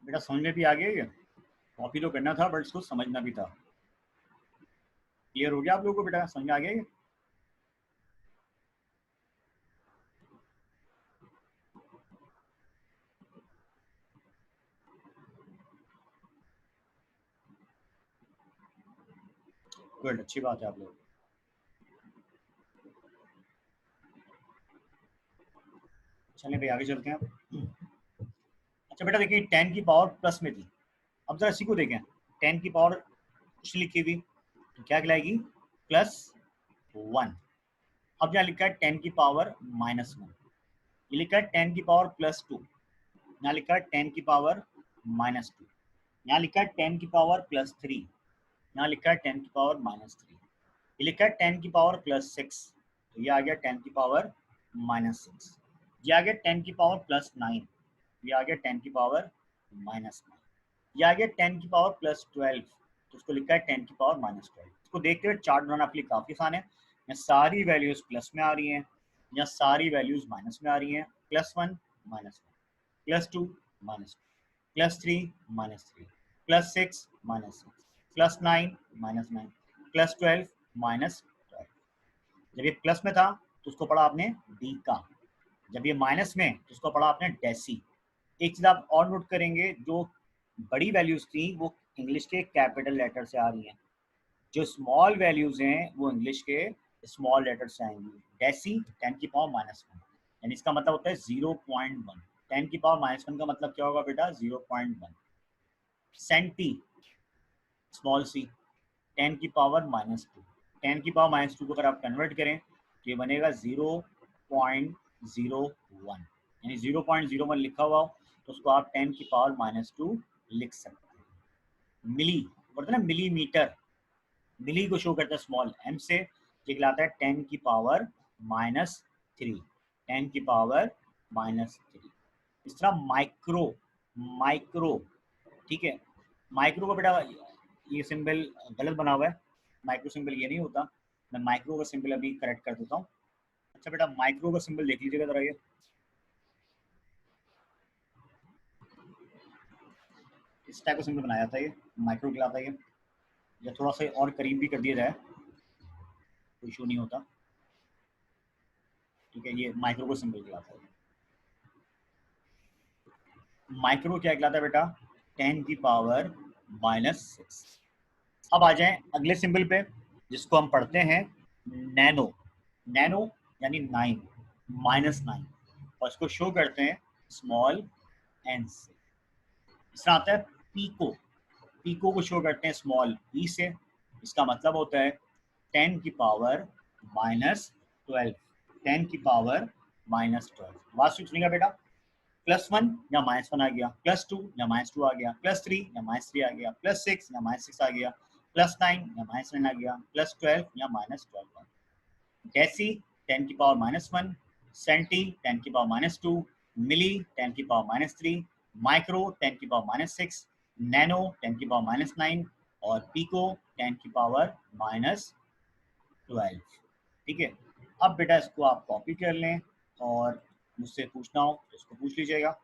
बेटा समझ में भी आ गया ये, कॉपी तो करना था बट इसको समझना भी था। क्लियर हो गया आप लोगों को बेटा, समझ में आ गया ये? गुड, अच्छी बात है आप लोग। चलिए भाई आगे चलते हैं आप। अच्छा बेटा देखिए 10 की पावर प्लस में थी, अब जरा इसी को देखें। 10 की पावर कुछ लिखी हुई, तो क्या कहलाएगी, +1। अब यहाँ लिखा है 10 की पावर -1, ये लिखा है 10 की पावर +2, यहाँ लिखा है 10 की पावर -2, यहाँ लिखा है 10 की पावर +3, यहाँ लिखा है 10 की पावर -3, ये लिखा है 10 की पावर +6, तो ये आ गया 10 की पावर -6, ये आ गया 10 की पावर +9, ये आ गया 10 की पावर -9, ये आ गया 10 की पावर +12, तो उसको लिखा है 10 की पावर -12। इसको देखते हुए चार्ट बनाना आपके लिए काफ़ी आसान है। यहाँ सारी वैल्यूज प्लस में आ रही हैं, यहाँ सारी वैल्यूज माइनस में आ रही हैं। +1 -1, +2 -2, +3 -3, +6 -6, +9 -9, +12 -12। जब ये प्लस में था तो उसको पढ़ा आपने डी का, जब ये माइनस में तो उसको पढ़ा आपने डेसी। एक चीज आप और नोट करेंगे, जो बड़ी वैल्यूज थी वो इंग्लिश के कैपिटल लेटर से आ रही हैं, जो स्मॉल वैल्यूज हैं वो इंग्लिश के स्मॉल लेटर से आएंगी। डेसी 10 की पावर -1, यानी इसका मतलब होता है 0.1। 10 की पावर -1 का मतलब क्या होगा बेटा, 0.1। सेंटी स्मॉल सी 10 की पावर -2, 10 की पावर -2 को अगर आप कन्वर्ट करें तो ये बनेगा 0.01, यानी 0.01 लिखा हुआ हो तो उसको आप 10 की पावर -2 लिख सकते हैं। मिली बोलते हैं ना, मिलीमीटर, मिली को शो करता है स्मॉल एम से, ये कहलाता है 10 की पावर -3, 10 की पावर -3। इस तरह माइक्रो, माइक्रो, ठीक है। माइक्रो का बेटा ये सिंबल गलत बना हुआ है, माइक्रो सिंबल ये नहीं होता। मैं माइक्रो का सिंबल अभी करेक्ट कर देता हूँ। अच्छा बेटा माइक्रो का सिंबल देख लीजिएगा जरा, ये इस टाइप का सिंबल बनाया था, ये माइक्रो कहलाता है ये। या थोड़ा सा और करीब भी कर दिया जाए कोई इशू नहीं होता, ठीक है। ये माइक्रो का सिंबल कहलाता है। माइक्रो क्या कहलाता है बेटा, 10 की पावर -6। अब आ जाएं अगले सिंबल पे जिसको हम पढ़ते हैं नैनो। नैनो यानी 9, -9, और इसको शो करते हैं स्मॉल एन से। इस तरह आता है पीको, पीको को शो करते हैं स्मॉल ई से। इसका मतलब होता है 10 की पावर -12, 10 की पावर -12। वास्तविक सुनिएगा बेटा, +1 या -1 आ गया, +2 या -2 आ गया, +3 या -3 आ गया, +6 या -6 आ गया, +9 या -9 आ गया, +12 या -12 आ गया। डेसी 10 की पावर -1, सेंटी 10 की पावर -2, मिली 10 की पावर -3, माइक्रो 10 की पावर -6, नैनो 10 की पावर -9 और पीको 10 की पावर -12। ठीक है, अब बेटा इसको आप कॉपी कर लें और मुझसे पूछना हो तो इसको पूछ लीजिएगा।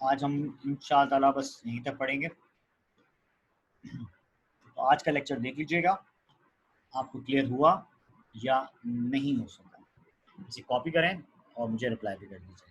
आज हम इंशाअल्लाह ताला बस यहीं तक पढ़ेंगे। तो आज का लेक्चर देख लीजिएगा, आपको क्लियर हुआ या नहीं हो सका। इसे कॉपी करें और मुझे रिप्लाई भी कर दीजिएगा।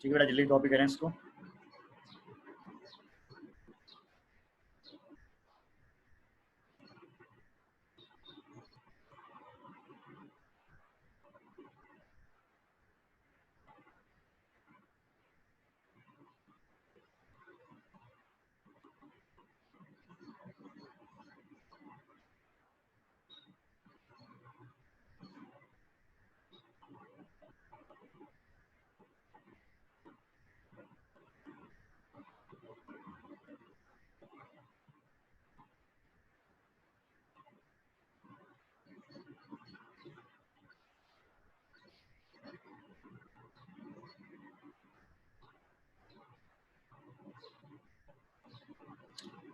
ठीक है बेटा, जल्दी कॉपी करें इसको।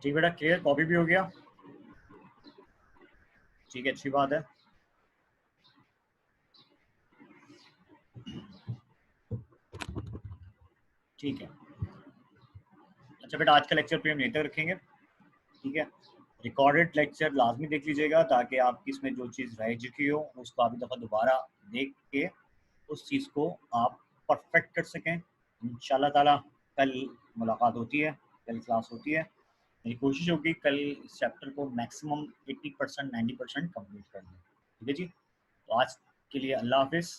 ठीक बेटा, क्लियर, कॉपी भी हो गया। ठीक है, अच्छी बात है। ठीक है, अच्छा बेटा, आज का लेक्चर पे हम यहीं तक रखेंगे। ठीक है, रिकॉर्डेड लेक्चर लाजमी देख लीजिएगा ताकि आपकी इसमें जो चीज़ रह चुकी हो उसको आप एक दफ़ा दोबारा देख के उस चीज़ को आप परफेक्ट कर सकें। इंशाल्लाह ताला कल मुलाकात होती है, कल क्लास होती है। मेरी कोशिश होगी कल इस चैप्टर को मैक्सिमम 80% 90% कंप्लीट कर लें। ठीक है जी, तो आज के लिए अल्लाह हाफिज़।